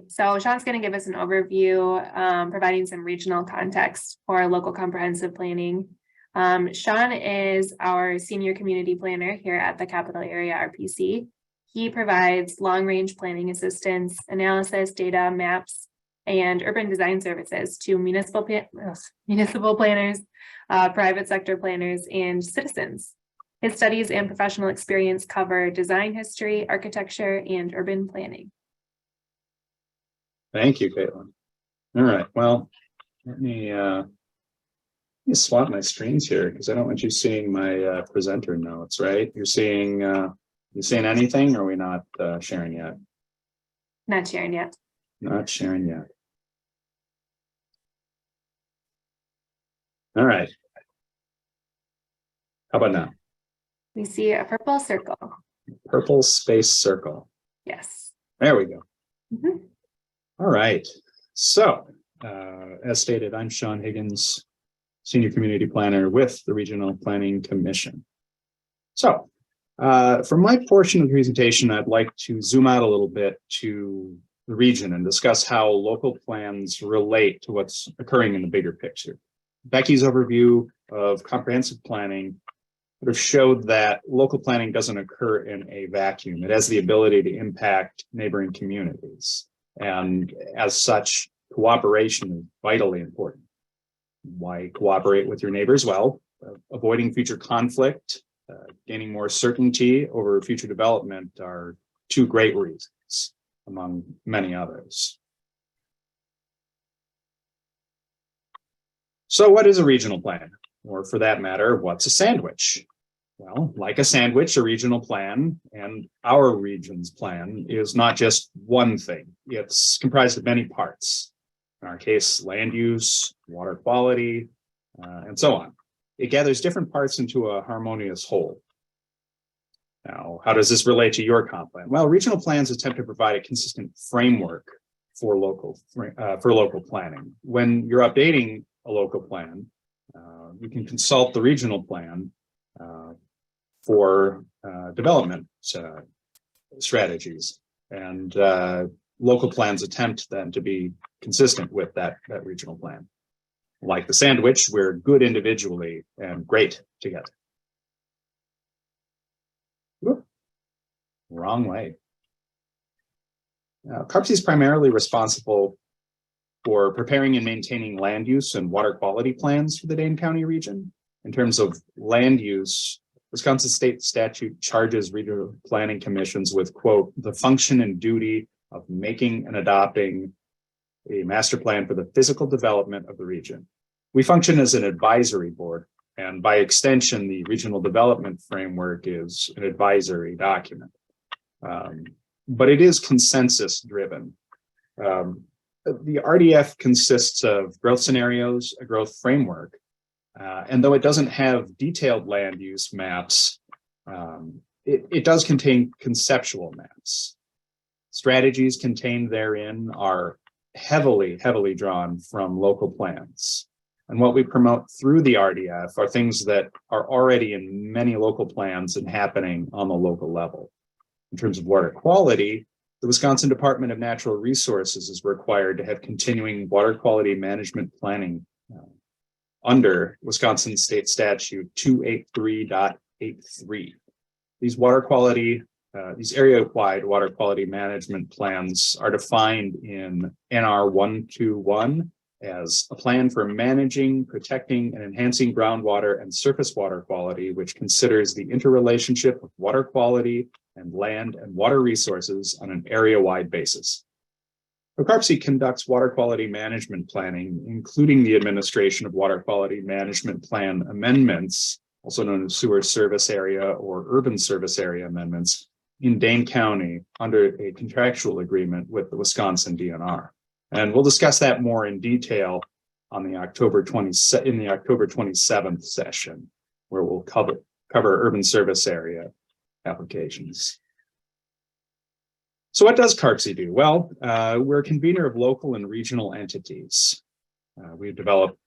So Sean's going to give us an overview, providing some regional context for local comprehensive planning. Sean is our senior community planner here at the Capital Area RPC. He provides long-range planning assistance, analysis, data, maps, and urban design services to municipal planners, private sector planners, and citizens. His studies and professional experience cover design history, architecture, and urban planning. Thank you, Caitlin. All right, well, let me swap my screens here because I don't want you seeing my presenter notes, right? You're seeing anything, or are we not sharing yet? Not sharing yet. Not sharing yet. All right. How about now? We see a purple circle. Purple space circle. Yes. There we go. Mm-hmm. All right. So, as stated, I'm Sean Higgins, Senior Community Planner with the Regional Planning Commission. So, for my portion of the presentation, I'd like to zoom out a little bit to the region and discuss how local plans relate to what's occurring in the bigger picture. Becky's overview of comprehensive planning sort of showed that local planning doesn't occur in a vacuum. It has the ability to impact neighboring communities. And as such, cooperation is vitally important. Why cooperate with your neighbors? Well, avoiding future conflict, gaining more certainty over future development are two great reasons, among many others. So what is a regional plan? Or for that matter, what's a sandwich? Well, like a sandwich, a regional plan and our region's plan is not just one thing. It's comprised of many parts. In our case, land use, water quality, and so on. It gathers different parts into a harmonious whole. Now, how does this relate to your comp plan? Well, regional plans attempt to provide a consistent framework for local planning. When you're updating a local plan, you can consult the regional plan for development strategies, and local plans attempt then to be consistent with that regional plan. Like the sandwich, we're good individually and great together. Whoop. Wrong way. CARPC is primarily responsible for preparing and maintaining land use and water quality plans for the Dane County region. In terms of land use, Wisconsin state statute charges regional planning commissions with, quote, the function and duty of making and adopting a master plan for the physical development of the region. We function as an advisory board, and by extension, the regional development framework is an advisory document. But it is consensus driven. The RDF consists of growth scenarios, a growth framework, and though it doesn't have detailed land use maps, it does contain conceptual maps. Strategies contained therein are heavily drawn from local plans. And what we promote through the RDF are things that are already in many local plans and happening on the local level. In terms of water quality, the Wisconsin Department of Natural Resources is required to have continuing water quality management planning under Wisconsin State Statute 283.83. These area-wide water quality management plans are defined in NR 121 as a plan for managing, protecting, and enhancing groundwater and surface water quality, which considers the interrelationship of water quality and land and water resources on an area-wide basis. CARPC conducts water quality management planning, including the administration of water quality management plan amendments, also known as sewer service area or urban service area amendments, in Dane County under a contractual agreement with the Wisconsin DNR. And we'll discuss that more in detail on the October 27th session, where we'll cover urban service area applications. So what does CARPC do? Well, we're a convener of local and regional entities. We develop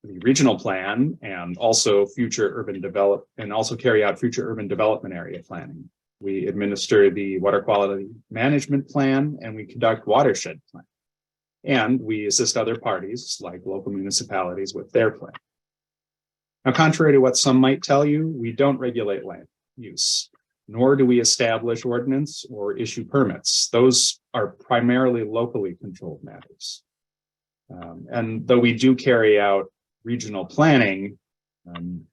the regional plan and also carry out future urban development area planning. We administer the water quality management plan, and we conduct watershed planning. And we assist other parties like local municipalities with their plan. Now, contrary to what some might tell you, we don't regulate land use, nor do we establish ordinance or issue permits. Those are primarily locally controlled matters. And though we do carry out regional planning,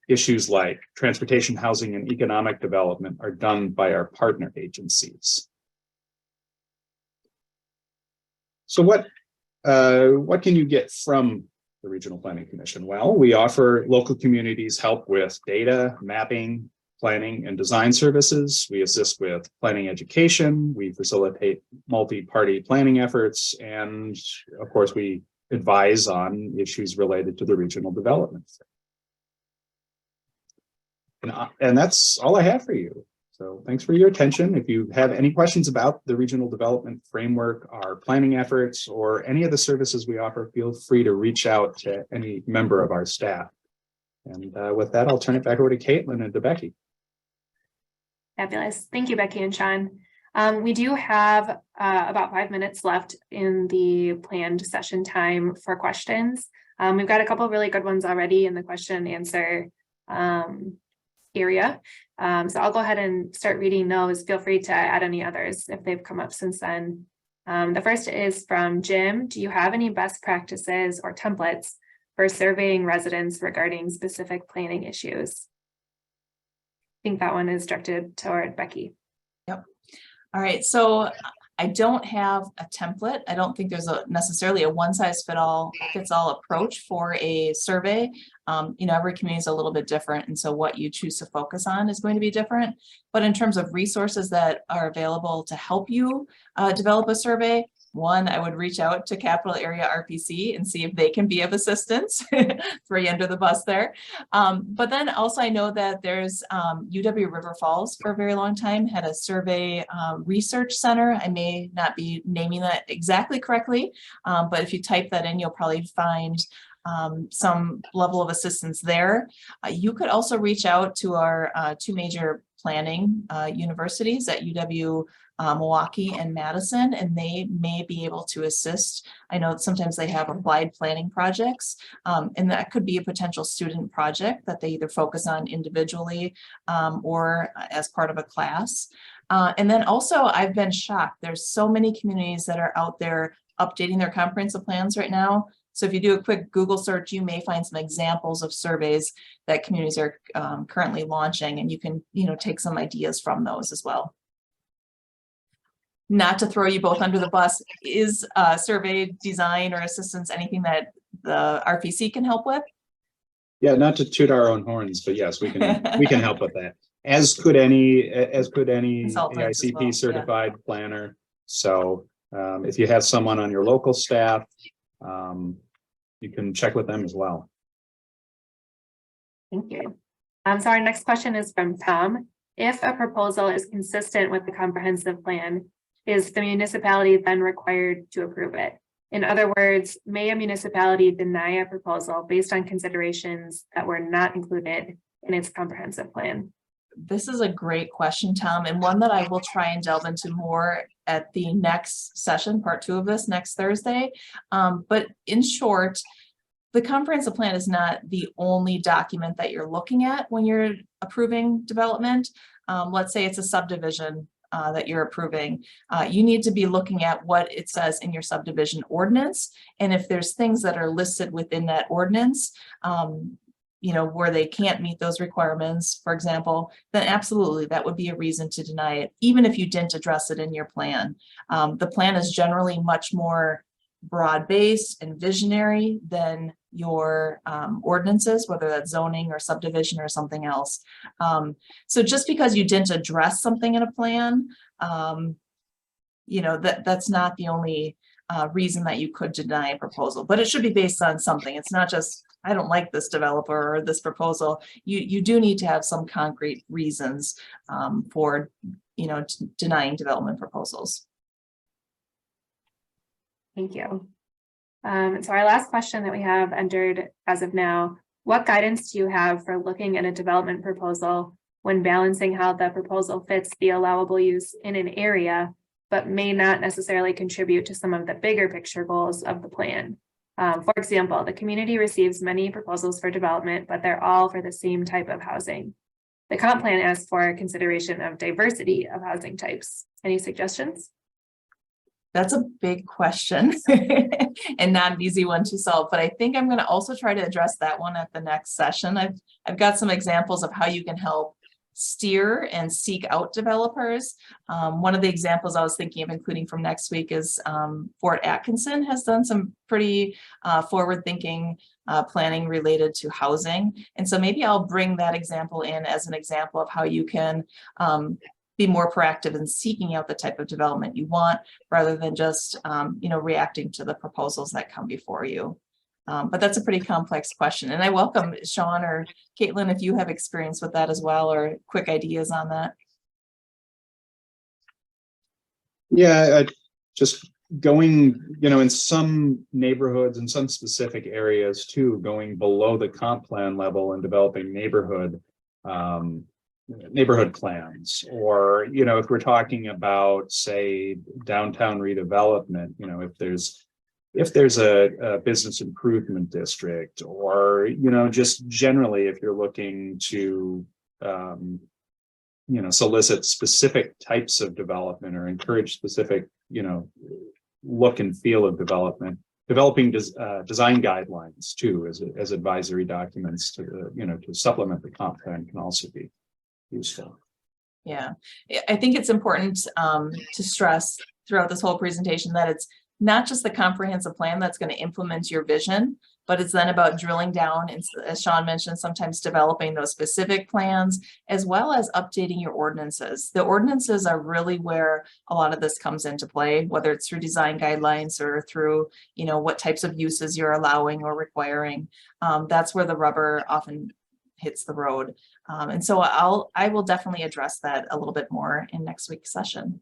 issues like transportation, housing, and economic development are done by our partner agencies. So what can you get from the Regional Planning Commission? Well, we offer local communities help with data, mapping, planning, and design services. We assist with planning education. We facilitate multi-party planning efforts. And of course, we advise on issues related to the regional development. And that's all I have for you. So thanks for your attention. If you have any questions about the regional development framework, our planning efforts, or any of the services we offer, feel free to reach out to any member of our staff. And with that, I'll turn it back over to Caitlin and to Becky. Fabulous. Thank you, Becky and Sean. We do have about 5 minutes left in the planned session time for questions. We've got a couple of really good ones already in the question and answer area. So I'll go ahead and start reading those. Feel free to add any others if they've come up since then. The first is from Jim. Do you have any best practices or templates for surveying residents regarding specific planning issues? I think that one is directed toward Becky. Yep. All right, so I don't have a template. I don't think there's necessarily a one size fits all approach for a survey. Every community is a little bit different, and so what you choose to focus on is going to be different. But in terms of resources that are available to help you develop a survey, one, I would reach out to Capital Area RPC and see if they can be of assistance. Throw you under the bus there. But then also I know that there's UW River Falls for a very long time had a survey research center. I may not be naming that exactly correctly, but if you type that in, you'll probably find some level of assistance there. You could also reach out to our two major planning universities at UW Milwaukee and Madison, and they may be able to assist. I know that sometimes they have applied planning projects, and that could be a potential student project that they either focus on individually or as part of a class. And then also I've been shocked. There's so many communities that are out there updating their comprehensive plans right now. So if you do a quick Google search, you may find some examples of surveys that communities are currently launching, and you can, take some ideas from those as well. Not to throw you both under the bus, is survey design or assistance anything that the RPC can help with? Yeah, not to toot our own horns, but yes, we can help with that. As could any Consultants as AICP well, certified planner. So if you have someone on your local staff, you can check with them as well. Thank you. So our next question is from Tom. If a proposal is consistent with the comprehensive plan, is the municipality then required to approve it? In other words, may a municipality deny a proposal based on considerations that were not included in its comprehensive plan? This is a great question, Tom, and one that I will try and delve into more at the next session, part 2 of this, next Thursday. But in short, the comprehensive plan is not the only document that you're looking at when you're approving development. Let's say it's a subdivision that you're approving. You need to be looking at what it says in your subdivision ordinance. And if there's things that are listed within that ordinance, where they can't meet those requirements, for example, then absolutely that would be a reason to deny it, even if you didn't address it in your plan. The plan is generally much more broad-based and visionary than your ordinances, whether that's zoning or subdivision or something else. So just because you didn't address something in a plan, that's not the only reason that you could deny a proposal, but it should be based on something. It's not just, I don't like this developer or this proposal. You do need to have some concrete reasons for, denying development proposals. Thank you. So our last question that we have entered as of now, what guidance do you have for looking at a development proposal when balancing how the proposal fits the allowable use in an area, but may not necessarily contribute to some of the bigger picture goals of the plan? For example, the community receives many proposals for development, but they're all for the same type of housing. The comp plan asks for consideration of diversity of housing types. Any suggestions? That's a big question and not an easy one to solve, but I think I'm going to also try to address that one at the next session. I've got some examples of how you can help steer and seek out developers. One of the examples I was thinking of including from next week is Fort Atkinson has done some pretty forward-thinking planning related to housing. And so maybe I'll bring that example in as an example of how you can be more proactive in seeking out the type of development you want rather than just, reacting to the proposals that come before you. But that's a pretty complex question. And I welcome Sean or Caitlin if you have experience with that as well, or quick ideas on that. Yeah, just going, in some neighborhoods and some specific areas too, going below the comp plan level and developing neighborhood neighborhood plans, or, you know, if we're talking about, say, downtown redevelopment, you know, if there's a business improvement district, or, you know, just generally, if you're looking to, you know, solicit specific types of development or encourage specific, you know, look and feel of development, developing design guidelines too, as advisory documents to, you know, to supplement the comp plan can also be useful. Yeah, I think it's important to stress throughout this whole presentation that it's not just the comprehensive plan that's going to implement your vision, but it's then about drilling down, and as Sean mentioned, sometimes developing those specific plans, as well as updating your ordinances. The ordinances are really where a lot of this comes into play, whether it's through design guidelines or through, you know, what types of uses you're allowing or requiring. That's where the rubber often hits the road. And so I will definitely address that a little bit more in next week's session.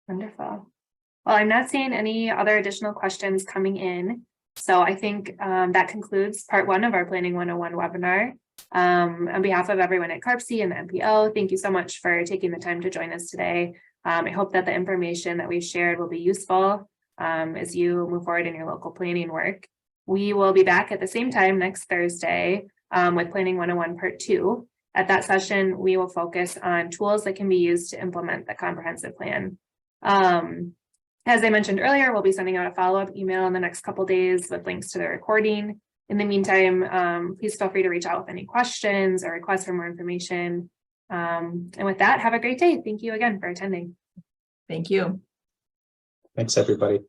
Wonderful. Well, I'm not seeing any other additional questions coming in. So I think that concludes part 1 of our Planning 101 webinar. On behalf of everyone at CARPC and the MPO, thank you so much for taking the time to join us today. I hope that the information that we've shared will be useful as you move forward in your local planning work. We will be back at the same time next Thursday with Planning 101 part 2. At that session, we will focus on tools that can be used to implement the comprehensive plan. As I mentioned earlier, we'll be sending out a follow-up email in the next couple days with links to the recording. In the meantime, please feel free to reach out with any questions or requests for more information. And with that, have a great day. Thank you again for attending. Thank you. Thanks, everybody.